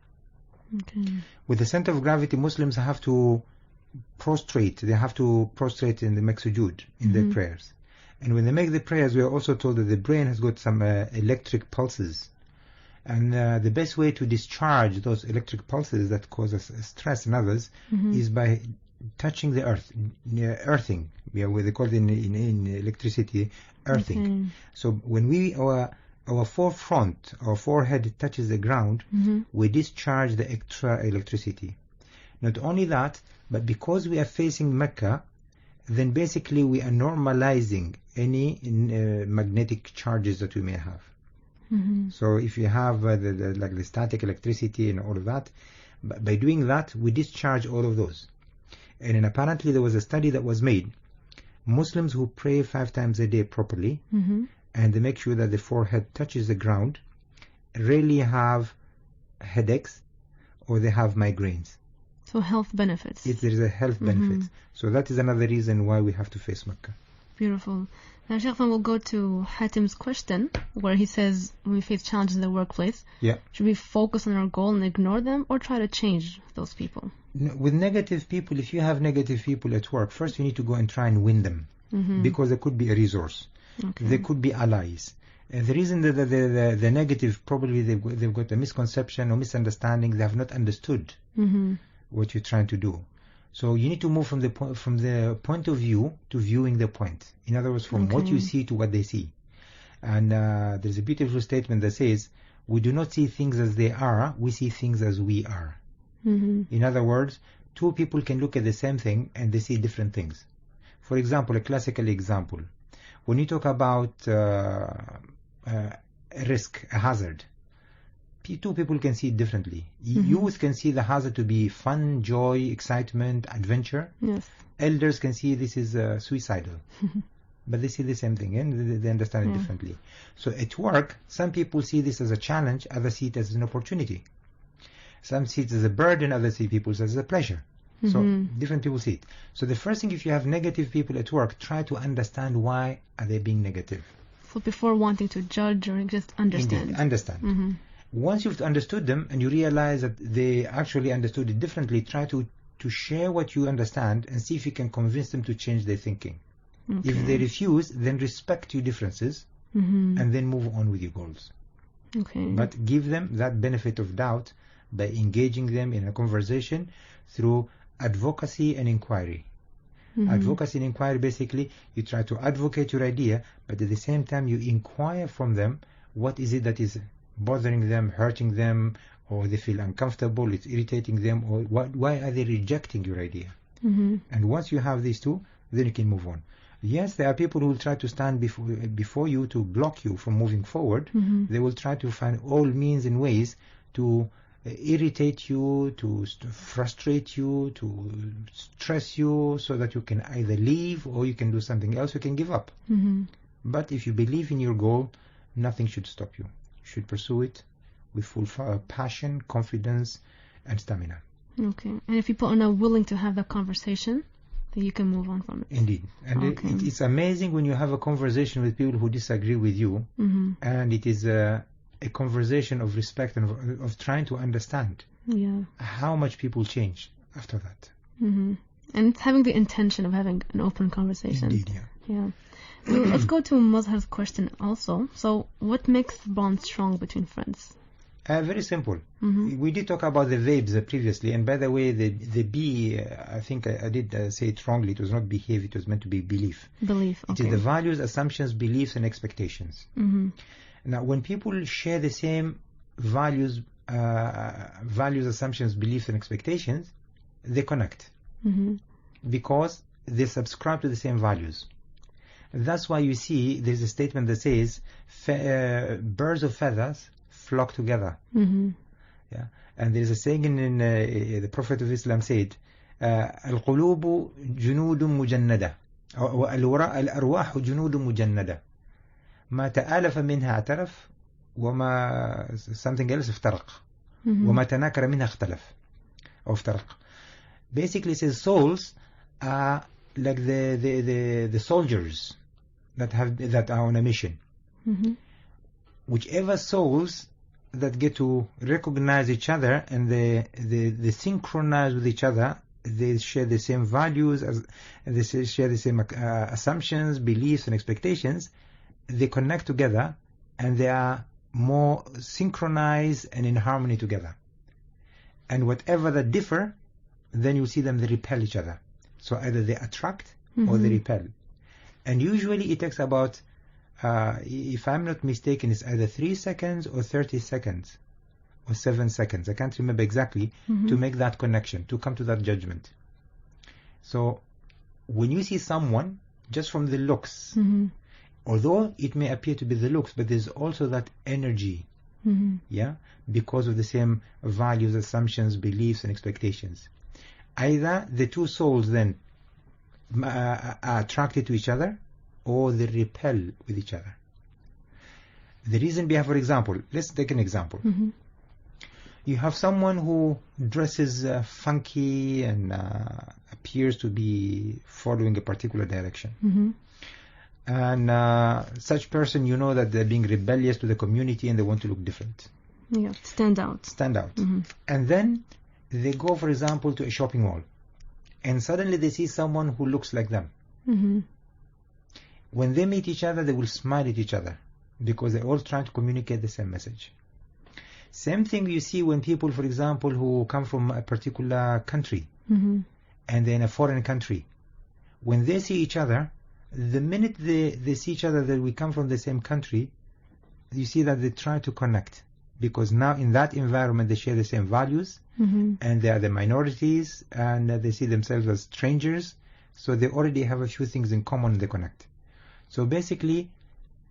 With the center of gravity, Muslims have to prostrate. They have to prostrate in the sujood, in their prayers. And when they make the prayers, we are also told that the brain has got some electric pulses. And the best way to discharge those electric pulses that cause us stress and others is by touching the earth, earthing. Yeah, they call it in electricity, earthing. So when our forefront, our forehead touches the ground, we discharge the extra electricity. Not only that, but because we are facing Mecca, then basically we are normalizing any magnetic charges that we may have. So if you have the static electricity and all of that, by doing that, we discharge all of those. And then apparently there was a study that was made. Muslims who pray 5 times a day properly, and they make sure that the forehead touches the ground, rarely have headaches or they have migraines. So health benefits. There is a health benefit. So that is another reason why we have to face Mecca. Beautiful. Now, Sheikh, we'll go to Hatim's question, where he says, when we face challenges in the workplace, should we focus on our goal and ignore them, or try to change those people? With negative people, if you have negative people at work, first you need to go and try and win them, because they could be a resource. They could be allies. The reason that the negative, probably they've got a misconception or misunderstanding. They have not understood what you're trying to do. So you need to move from the point of view to viewing the point. In other words, from what you see to what they see. And there's a beautiful statement that says, we do not see things as they are, we see things as we are. In other words, two people can look at the same thing and they see different things. For example, a classical example, when you talk about a risk, a hazard, two people can see it differently. Youth can see the hazard to be fun, joy, excitement, adventure. Yes. Elders can see this is suicidal. But they see the same thing and they understand it differently. So at work, some people see this as a challenge, others see it as an opportunity. Some see it as a burden, others see people as a pleasure. So different people see it. So the first thing, if you have negative people at work, try to understand why are they being negative. So before wanting to judge or just understand. Indeed, understand. Once you've understood them and you realize that they actually understood it differently, try to share what you understand and see if you can convince them to change their thinking. If they refuse, then respect your differences and then move on with your goals. But give them that benefit of doubt by engaging them in a conversation through advocacy and inquiry. Advocacy and inquiry, basically, you try to advocate your idea, but at the same time you inquire from them what is it that is bothering them, hurting them, or they feel uncomfortable, it's irritating them, or why are they rejecting your idea? And once you have these two, then you can move on. Yes, there are people who will try to stand before you to block you from moving forward. They will try to find all means and ways to irritate you, to frustrate you, to stress you, so that you can either leave or you can do something else, you can give up. But if you believe in your goal, nothing should stop you. You should pursue it with full passion, confidence, and stamina. Okay. And if people are not willing to have that conversation, then you can move on from it. Indeed. And it's amazing when you have a conversation with people who disagree with you, and it is a conversation of respect and of trying to understand how much people change after that. And it's having the intention of having an open conversation. Indeed, yeah. So let's go to Mazhar's question also. So what makes the bond strong between friends? Very simple. We did talk about the verbs previously, and by the way, the B, I think I did say it wrongly. It was not behave, it was meant to be belief. Belief, okay. It is the values, assumptions, beliefs, and expectations. Now, when people share the same values, assumptions, beliefs, and expectations, they connect. Because they subscribe to the same values. That's why you see there's a statement that says, birds of feathers flock together. Yeah, and there's a saying in the Prophet of Islam said, القلوب جنود مجندة الأرواح جنود مجندة ما تآلف منها اعترف وما something else افترق وما تناكر منها اختلف or افترق. Basically, it says souls are like the soldiers that are on a mission. Whichever souls that get to recognize each other and they synchronize with each other, they share the same values, they share the same assumptions, beliefs, and expectations. They connect together and they are more synchronized and in harmony together. And whatever that differ, then you see them, they repel each other. So either they attract or they repel. And usually it takes about, if I'm not mistaken, it's either 3 seconds or 30 seconds or 7 seconds. I can't remember exactly, to make that connection, to come to that judgment. So when you see someone, just from the looks, although it may appear to be the looks, but there's also that energy, because of the same values, assumptions, beliefs, and expectations. Either the two souls then are attracted to each other, or they repel with each other. The reason behind, for example, let's take an example. You have someone who dresses funky and appears to be following a particular direction. And such person, you know that they're being rebellious to the community and they want to look different. Yeah, stand out. And then they go, for example, to a shopping mall. And suddenly they see someone who looks like them. When they meet each other, they will smile at each other because they're all trying to communicate the same message. Same thing you see when people, for example, who come from a particular country and they're in a foreign country. When they see each other, The minute they see each other, that we come from the same country, you see that they try to connect, because now in that environment they share the same values, and they are the minorities, and they see themselves as strangers, so they already have a few things in common, and they connect. So basically,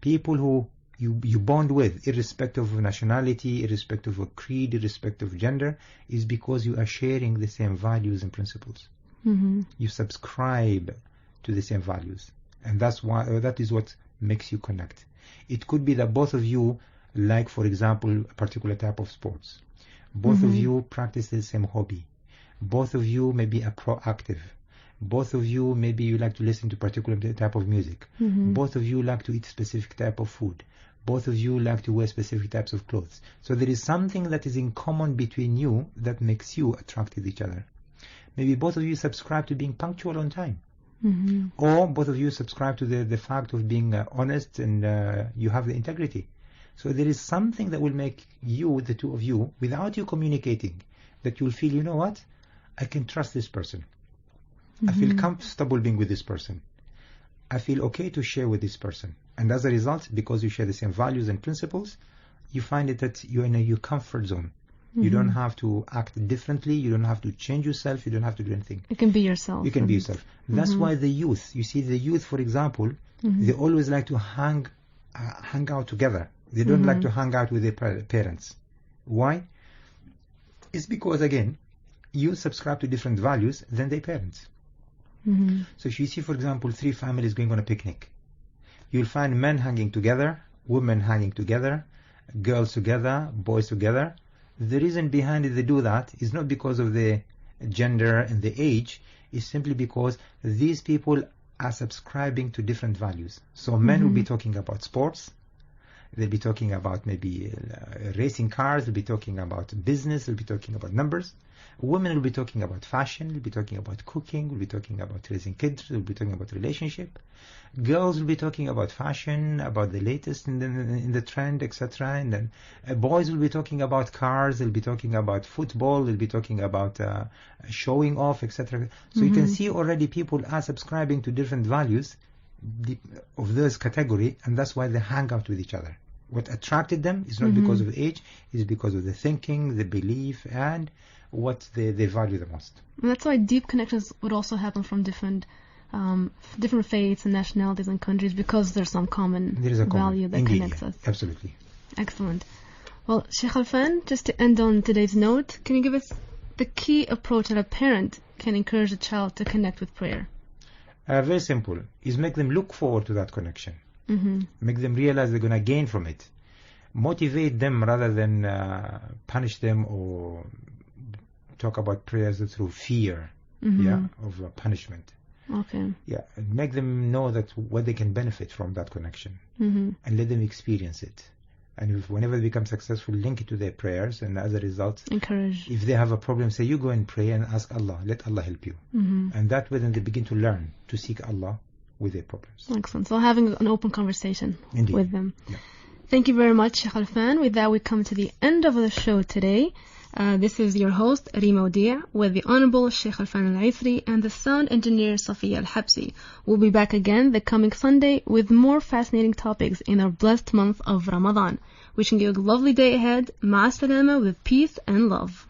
people who you bond with, irrespective of nationality, irrespective of creed, irrespective of gender, is because you are sharing the same values and principles. You subscribe to the same values, and that is what makes you connect. It could be that both of you like, for example, a particular type of sports. Both of you practice the same hobby. Both of you maybe are proactive. Both of you maybe you like to listen to particular type of music. Both of you like to eat specific type of food. Both of you like to wear specific types of clothes. So there is something that is in common between you that makes you attracted to each other. Maybe both of you subscribe to being punctual on time. Or both of you subscribe to the fact of being honest, and you have the integrity. So there is something that will make you, the two of you, without you communicating, that you'll feel, you know what, I can trust this person. I feel comfortable being with this person. I feel okay to share with this person. And as a result, because you share the same values and principles, you find it that you're in your comfort zone. You don't have to act differently. You don't have to change yourself. You don't have to do anything. You can be yourself. You can be yourself. That's why the youth, you see the youth, for example, they always like to hang out together. They don't like to hang out with their parents. Why? It's because, again, you subscribe to different values than their parents. So if you see, for example, 3 families going on a picnic, you'll find men hanging together, women hanging together, girls together, boys together. The reason behind it they do that is not because of the gender and the age. It's simply because these people are subscribing to different values. So men will be talking about sports. They'll be talking about maybe racing cars. They'll be talking about business. They'll be talking about numbers. Women will be talking about fashion. They'll be talking about cooking. We'll be talking about raising kids. They'll be talking about relationship. Girls will be talking about fashion, about the latest in the trend, etc. And then boys will be talking about cars. They'll be talking about football. They'll be talking about showing off, etc. So you can see already people are subscribing to different values of this category, and that's why they hang out with each other. What attracted them is not because of age, it's because of the thinking, the belief, and what they value the most. And that's why deep connections would also happen from different faiths and nationalities and countries, because there's some common value that connects us. Absolutely. Excellent. Well, Sheikh Alfan, just to end on today's note, can you give us the key approach that a parent can encourage a child to connect with prayer? Very simple. Is make them look forward to that connection. Make them realize they're going to gain from it. Motivate them rather than punish them or talk about prayers through fear of punishment. Okay. Yeah, and make them know that what they can benefit from that connection, and let them experience it. And whenever they become successful, link it to their prayers, and as a result, encourage. If they have a problem, say, you go and pray and ask Allah, let Allah help you. And that way then they begin to learn to seek Allah with their problems. Excellent. So having an open conversation with them. Yeah. Thank you very much, Sheikh Alfan. With that, we come to the end of the show today. This is your host, Rima Odia, with the Honorable Sheikh Alfan Al-Aisri and the sound engineer, Safiya Al-Habsi. We'll be back again the coming Sunday with more fascinating topics in our blessed month of Ramadan. Wishing you a lovely day ahead. Ma'a salama, with peace and love.